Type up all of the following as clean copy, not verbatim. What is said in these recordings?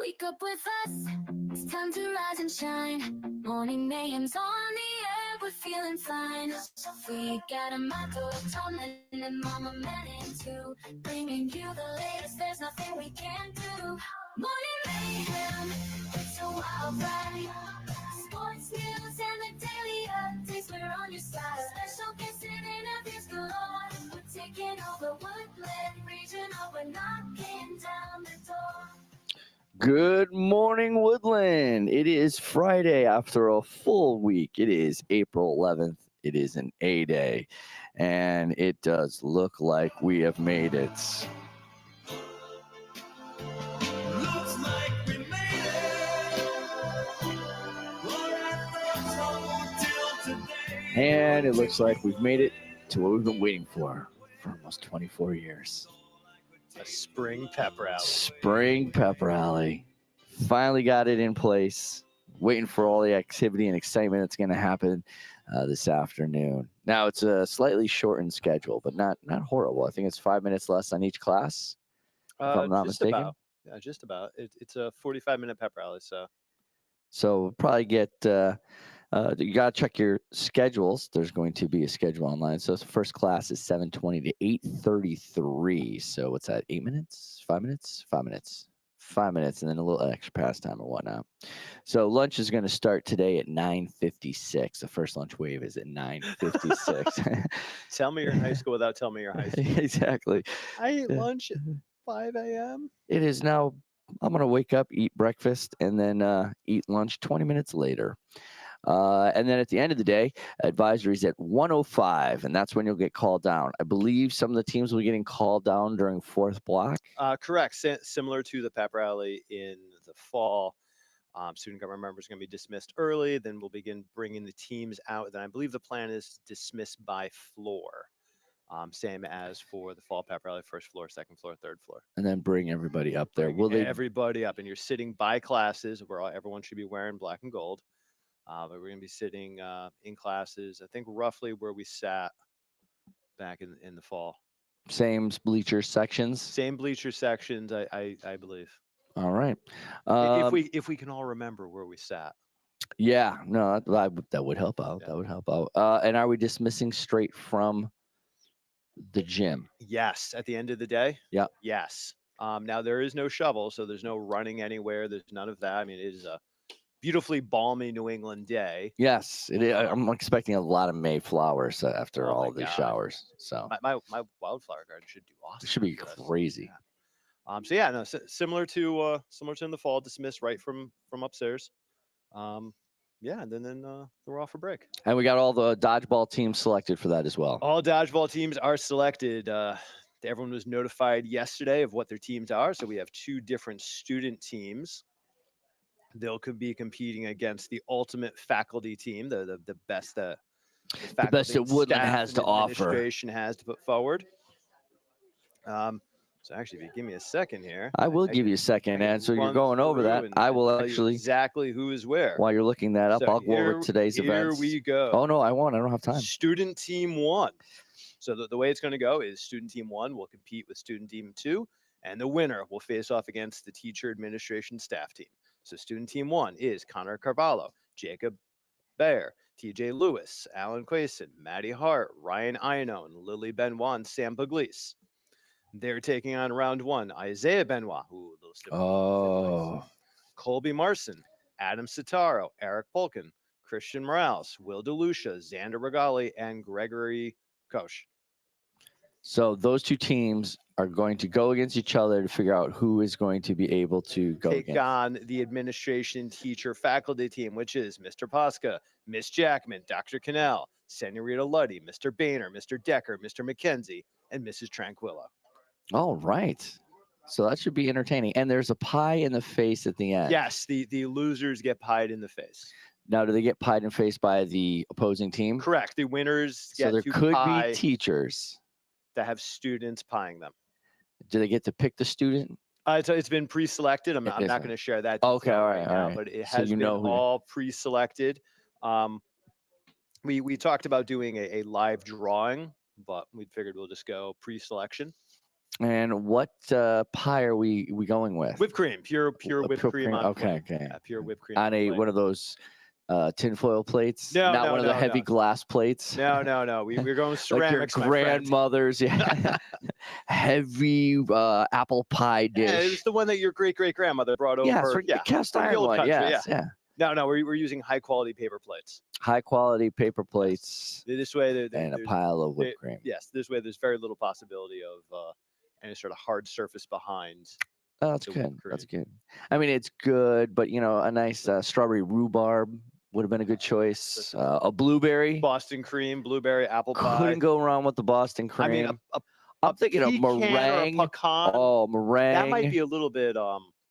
Wake up with us, it's time to rise and shine. Morning mayhem's on the air, we're feeling fine. We got a motto, Tomlin and Mama Manning too. Bringing you the latest, there's nothing we can't do. Morning mayhem, it's a wild ride. Sports news and the daily updates, we're on your side. Special guests and interviews galore. We're taking over Woodland Regional, we're knocking down the door. Good morning, Woodland. It is Friday after a full week. It is April 11th. It is an A day, and it does look like we have made it. Looks like we made it. And it looks like we've made it to what we've been waiting for almost 24 years. A spring pep rally. Spring pep rally. Finally got it in place. Waiting for all the activity and excitement that's going to happen this afternoon. Now, it's a slightly shortened schedule, but not horrible. I think it's 5 minutes less on each class, if I'm not mistaken. About. Yeah, just about. It's a 45-minute pep rally, so. So we'll probably get you got to check your schedules. There's going to be a schedule online. So the first class is 7:20 to 8:33. So what's that, 8 minutes, 5 minutes, 5 minutes, 5 minutes, and then a little extra pastime or whatnot. So lunch is going to start today at 9:56. The first lunch wave is at 9:56. Tell me you're in high school without telling me you're high school. Exactly. I eat lunch at 5 a.m. It is now, I'm going to wake up, eat breakfast, and then eat lunch 20 minutes later. And then at the end of the day, advisories at 1:05, and that's when you'll get called down. I believe some of the teams will be getting called down during fourth block. Correct. Similar to the pep rally in the fall. Student government members are going to be dismissed early. Then we'll begin bringing the teams out. Then I believe the plan is to dismiss by floor. Same as for the fall pep rally, first floor, second floor, third floor. And then bring everybody up there. Will they? Everybody up, and you're sitting by classes where everyone should be wearing black and gold. But we're going to be sitting in classes, I think, roughly where we sat back in the fall. Same bleacher sections? Same bleacher sections, I believe. All right. If we can all remember where we sat. Yeah, no, that would help out. Yeah. That would help out. And are we dismissing straight from the gym? Yes, at the end of the day? Yeah. Yes. Now, there is no shovel, so there's no running anywhere. There's none of that. I mean, it is a beautifully balmy New England day. Yes, it is. I'm expecting a lot of Mayflowers after all the showers. So my wildflower garden should do awesome. It should be crazy. Yeah. So yeah, no, similar to in the fall, dismissed right from upstairs. Yeah, and then we're off for break. And we got all the dodgeball teams selected for that as well. All dodgeball teams are selected. Everyone was notified yesterday of what their teams are. So we have two different student teams. They'll be competing against the ultimate faculty team, the best that the best that Woodland has to offer. Administration has to put forward. So actually, if you give me a second here, I will give you a second. And so you're going over that. I will actually exactly who is where. While you're looking that up, I'll go over today's events. Here we go. Oh no, I won't. I don't have time. Student team 1. So the way it's going to go is student team 1 will compete with student team 2, and the winner will face off against the teacher, administration, staff team. So student team 1 is Connor Carvalho, Jacob Baer, TJ Lewis, Alan Quason, Maddie Hart, Ryan Iannone, Lily Benoit, and Sam Pugliese. They're taking on round 1 Isaiah Benoit, Colby Marson, Adam Sitaro, Eric Polkin, Christian Morales, Will DeLucia, Xander Regali, and Gregory Koch. So those two teams are going to go against each other to figure out who is going to be able to take on the administration, teacher, faculty team, which is Mr. Posca, Miss Jackman, Dr. Cannell, Senorita Luddy, Mr. Boehner, Mr. Decker, Mr. McKenzie, and Mrs. Tranquillo. All right. So that should be entertaining. And there's a pie in the face at the end. Yes, the losers get pied in the face. Now, do they get pied in the face by the opposing team? Correct. The winners get so there to could pie be teachers that have students pieing them. Do they get to pick the student? It's been pre-selected. I'm not going to share that. Okay, all right, now, but it has been all pre-selected. We talked about doing a live drawing, but we figured we'll just go pre-selection. And what pie are we going with? Whipped cream, pure whipped cream on Okay, plate. okay. Yeah, pure whipped cream On a plate. one of those tinfoil plates, No, not no, one of the no, heavy no. glass plates. No, no, no. We're going Like your ceramics, my friend. grandmother's, yeah, heavy apple pie Yeah, it dish. was the one that your great grandmother brought Yes, over. the cast from the iron old one. country. Yes, Yeah. yeah. No, we're using high quality paper plates. High quality paper plates This way, and a there's pile of whipped cream. yes, this way there's very little possibility of any sort of hard surface behind. Oh, that's the good. whipped That's cream. good. I mean, it's good, but a nice strawberry rhubarb would have been a good choice. A blueberry. Boston cream, blueberry, apple pie. Couldn't go wrong with the Boston cream. I mean, I'm thinking of pecan meringue. or a pecan. Oh, meringue. That might be a little bit.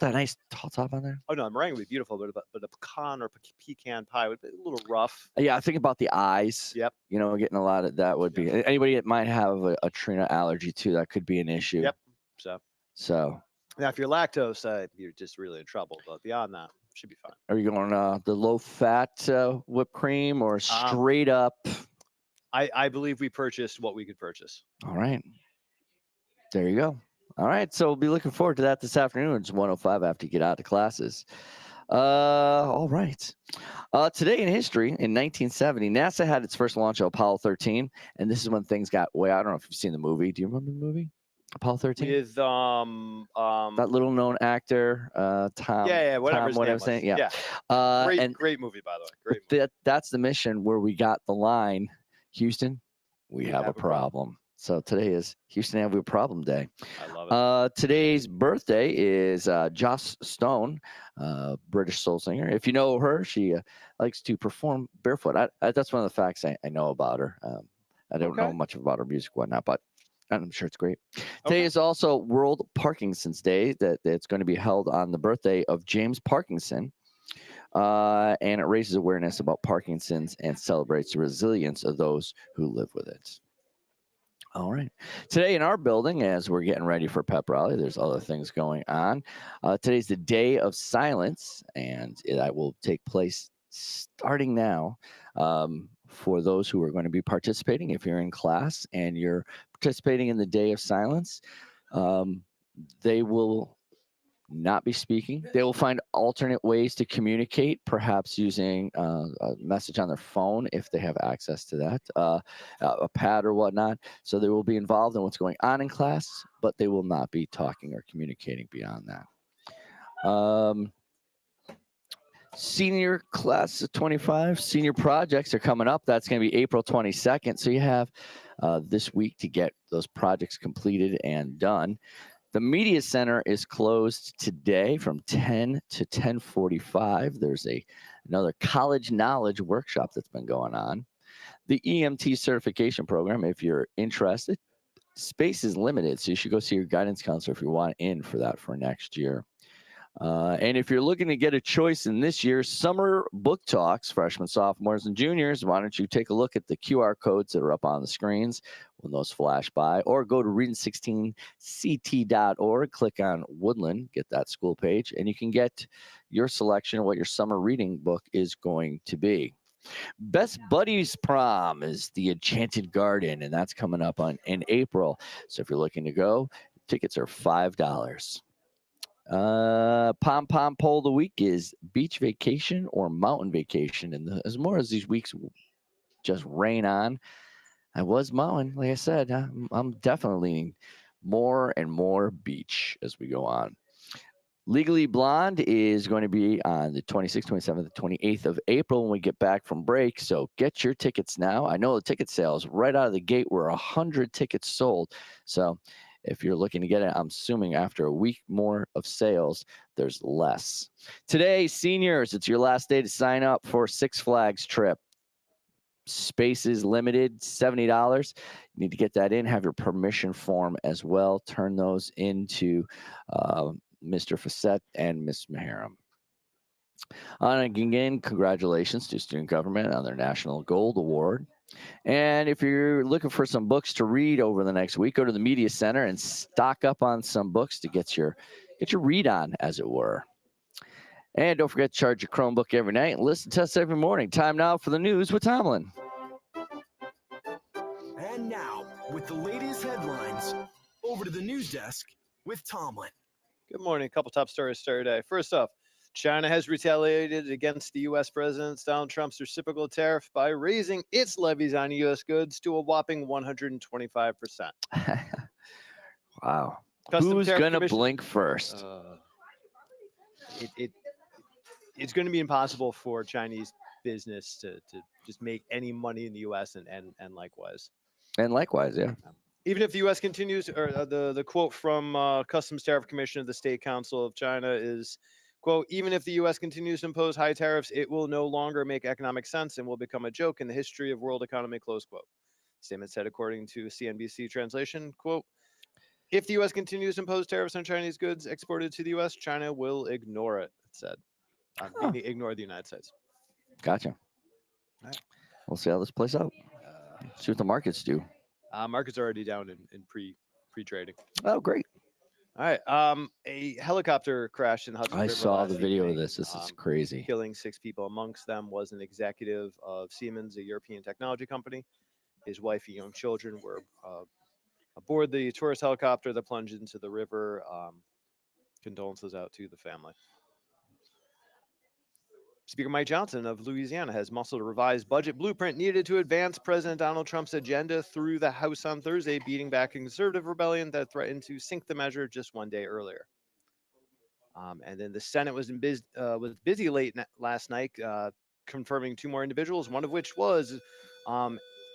That nice tall top on there. Oh no, meringue would be beautiful, but a pecan or pecan pie would be a little rough. Yeah, I think about the eyes. Yep. Getting a lot of that would be anybody that might have a trina allergy too. That could be an issue. Yep. So Now, if you're lactose, you're just really in trouble. But beyond that, should be fine. are you going the low fat whipped cream or straight up? I believe we purchased what we could purchase. All right. There you go. All right. So we'll be looking forward to that this afternoon. It's 1:05 after you get out of classes. All right. Today in history, in 1970, NASA had its first launch of Apollo 13, and this is when things got way. I don't know if you've seen the movie. Do you remember the movie Apollo 13? With that little known actor, Tom. Yeah, whatever his name was. Yeah. Great movie, by the way. Great movie. That's the mission where we got the line, Houston, we have a problem. So today is Houston Have a Problem Day. I love it. Today's birthday is Joss Stone, British soul singer. If you know her, she likes to perform barefoot. That's one of the facts I know about her. I don't know much about her music, whatnot, but I'm sure it's great. Today is also World Parkinson's Day. That's going to be held on the birthday of James Parkinson. And it raises awareness about Parkinson's and celebrates the resilience of those who live with it. All right. Today in our building, as we're getting ready for pep rally, there's other things going on. Today's the Day of Silence, and that will take place starting now for those who are going to be participating. If you're in class and you're participating in the Day of Silence, they will not be speaking. They will find alternate ways to communicate, perhaps using a message on their phone if they have access to that, a pad or whatnot. So they will be involved in what's going on in class, but they will not be talking or communicating beyond that. Senior class of 25, senior projects are coming up. That's going to be April 22nd. So you have this week to get those projects completed and done. The Media Center is closed today from 10 to 10:45. There's another college knowledge workshop that's been going on. The EMT certification program, if you're interested, space is limited, so you should go see your guidance counselor if you want in for that for next year. And if you're looking to get a choice in this year's summer book talks, freshmen, sophomores, and juniors, why don't you take a look at the QR codes that are up on the screens when those flash by, or go to reading16ct.org, click on Woodland, get that school page, and you can get your selection of what your summer reading book is going to be. Best Buddies Prom is the Enchanted Garden, and that's coming up in April. So if you're looking to go, tickets are $5. Pom Pom Poll of the Week is beach vacation or mountain vacation. And as more as these weeks just rain on, I was mowing. Like I said, I'm definitely leaning more and more beach as we go on. Legally Blonde is going to be on the 26th, 27th, 28th of April when we get back from break. So get your tickets now. I know the ticket sales right out of the gate were 100 tickets sold. So if you're looking to get it, I'm assuming after a week more of sales, there's less. Today, seniors, it's your last day to sign up for Six Flags trip. Space is limited, $70. You need to get that in, have your permission form as well. Turn those into Mr. Facette and Miss Maharam. And again, congratulations to student government on their National Gold Award. And if you're looking for some books to read over the next week, go to the Media Center and stock up on some books to get your read on, as it were. And don't forget to charge your Chromebook every night and listen to us every morning. Time now for the news with Tomlin. And now, with the latest headlines, over to the news desk with Tomlin. Good morning. A couple top stories started today. First off, China has retaliated against the U.S. President Donald Trump's reciprocal tariff by raising its levies on U.S. goods to a whopping 125%. Wow. Custom Who's Tariff going to Commission- blink first? It's going to be impossible for Chinese business to just make any money in the U.S. and likewise. And likewise, yeah. Even if the U.S. continues, or the quote from Customs Tariff Commission of the State Council of China is, quote, even if the U.S. continues to impose high tariffs, it will no longer make economic sense and will become a joke in the history of world economy, close quote. Statement said, according to CNBC translation, quote, if the U.S. continues to impose tariffs on Chinese goods exported to the U.S., China will ignore it, it said. Meaning ignore the United States. Gotcha. Right. We'll see how this plays out. See what the markets do. Markets are already down in pre-trading. Oh, great. All right. A helicopter crashed in Hudson I River saw last the video of evening, this. This is crazy. killing 6 people. Amongst them was an executive of Siemens, a European technology company. His wife and young children were aboard the tourist helicopter that plunged into the river. Condolences out to the family. Speaker Mike Johnson of Louisiana has muscled a revised budget blueprint needed to advance President Donald Trump's agenda through the House on Thursday, beating back a conservative rebellion that threatened to sink the measure just one day earlier. And then the Senate was busy late last night, confirming 2 more individuals, one of which was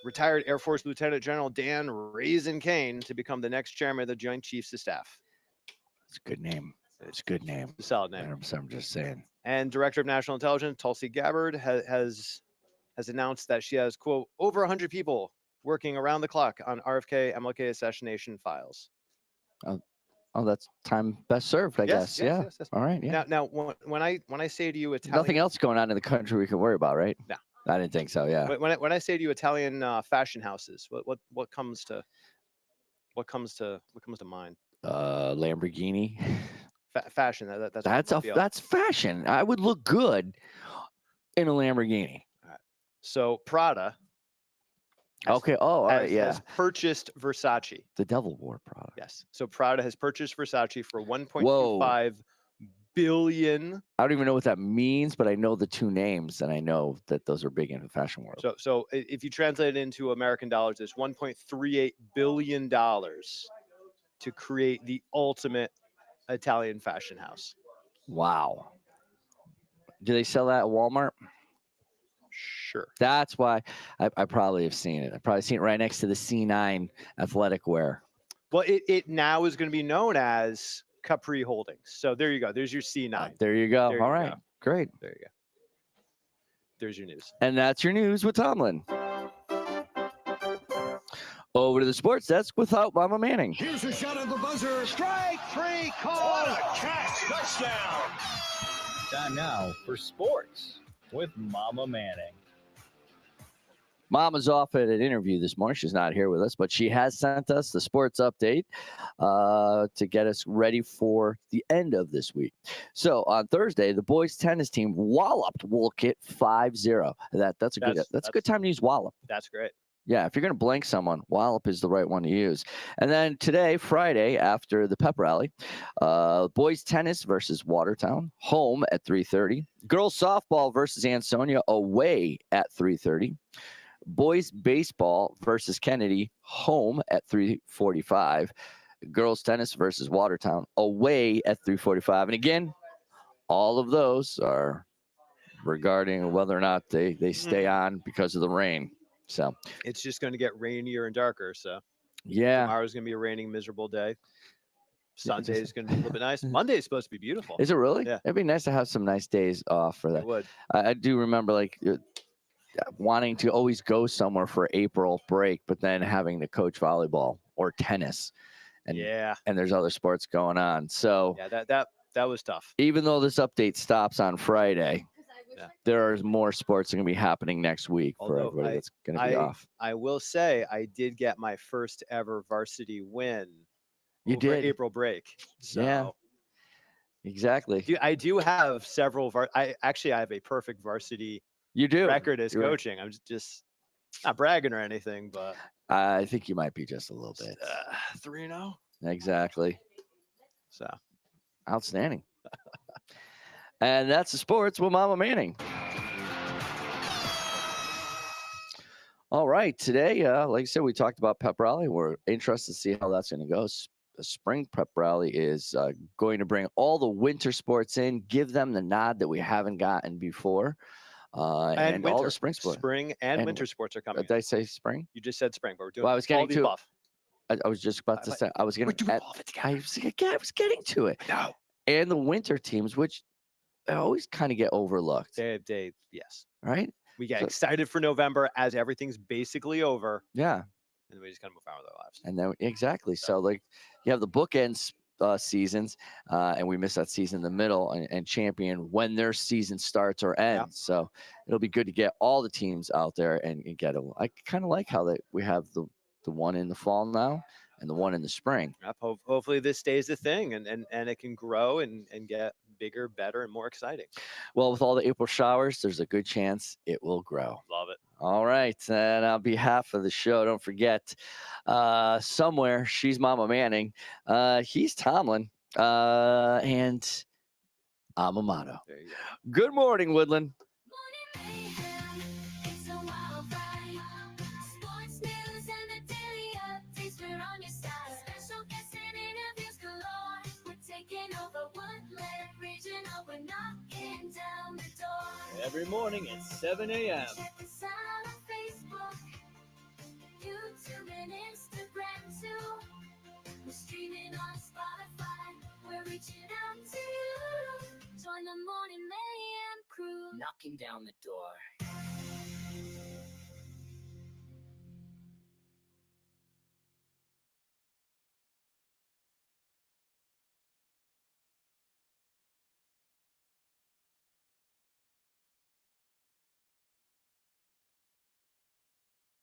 retired Air Force Lieutenant General Dan Raisin Kane to become the next chairman of the Joint Chiefs of Staff. It's a good name. It's a good name. A solid name. I'm just saying. And Director of National Intelligence Tulsi Gabbard has announced that she has, quote, over 100 people working around the clock on RFK MLK assassination files. Oh, that's time best served, I guess. Yeah. Yes. All right. Yeah. Now, when I say to you Italian, Nothing else going on in the country we can worry about, right? No. I didn't think so. Yeah. When I say to you Italian fashion houses, what comes to mind? Lamborghini. Fashion. That's fashion. I would look good in a Lamborghini. So Prada. Okay. Oh, all right. Yeah. Has purchased Versace. The devil wore Prada. Yes. So Prada has purchased Versace for 1.25 billion. I don't even know what that means, but I know the 2 names, and I know that those are big in the fashion world. So if you translate it into American dollars, it's $1.38 billion to create the ultimate Italian fashion house. Wow. Do they sell that at Walmart? Sure. That's why I probably have seen it. I've probably seen it right next to the C9 athletic wear. Well, it now is going to be known as Capri Holdings. So there you go. There's your C9. There you go. There All you right. go. Great. There you go. There's your news. And that's your news with Tomlin. Over to the sports desk without Mama Manning. Here's a shot at the buzzer. Strike 3 call. What a catch. Touchdown. Time now for sports with Mama Manning. Mama's off at an interview this morning. She's not here with us, but she has sent us the sports update to get us ready for the end of this week. So on Thursday, the boys tennis team walloped Wolcott 5-0. That's a good time to use wallop. That's great. Yeah, if you're going to blank someone, wallop is the right one to use. And then today, Friday, after the pep rally, boys tennis versus Watertown, home at 3:30. Girls softball versus Ansonia, away at 3:30. Boys baseball versus Kennedy, home at 3:45. Girls tennis versus Watertown, away at 3:45. And again, all of those are regarding whether or not they stay on because of the rain. So it's just going to get rainier and darker. So yeah, tomorrow's going to be a raining, miserable day. Sunday is going to be a little bit nice. Monday is supposed to be beautiful. Is it really? Yeah. It'd be nice to have some nice days off for that. It would. I do remember wanting to always go somewhere for April break, but then having to coach volleyball or tennis. And and there's other sports going on. So yeah, that was tough. Even though this update stops on Friday, there are more sports that are going to be happening next week for everybody that's going to be off. I will say I did get my first ever varsity win. You did April break. So yeah, exactly. I do have several. I have a perfect varsity. You do record as coaching. Right. I'm just not bragging or anything, but I think you might be just a little bit. 3-0. Exactly. So Outstanding. And that's the sports with Mama Manning. All right. Today, like I said, we talked about pep rally. We're interested to see how that's going to go. The spring prep rally is going to bring all the winter sports in, give them the nod that we haven't gotten before, and all the spring sports. Spring and winter sports are coming. Did I say spring? You just said spring, but we're doing Well, I was all getting the to. above. I was just about to say. I was going We're to. doing all of it together. I was getting to it. No. And the winter teams, which always kind of get overlooked, Yes. right? We get So- excited for November as everything's basically over, Yeah. and we just kind of move on with our lives. And then exactly. So like you have the bookends seasons, and we miss that season in the middle and champion when their season starts or ends. So it'll be good to get all the teams out there and get them. I kind of like how we have the one in the fall now and the one in the spring. Yep, hopefully this stays a thing and it can grow and get bigger, better, and more exciting. Well, with all the April showers, there's a good chance it will grow. Love it. All right. And on behalf of the show, don't forget, somewhere she's Mama Manning. He's Tomlin. And I'm Amato. There you go. Good morning, Woodland. Morning mayhem, it's a wild ride. Sports news and the daily updates, we're on your side. Special guests and interviews galore. We're taking over Woodland Regional, we're knocking down the door. Every morning at 7 a.m. Check us out on Facebook, YouTube, and Instagram too. We're streaming on Spotify, we're reaching out to you. Join the Morning Mayhem crew. Knocking down the door.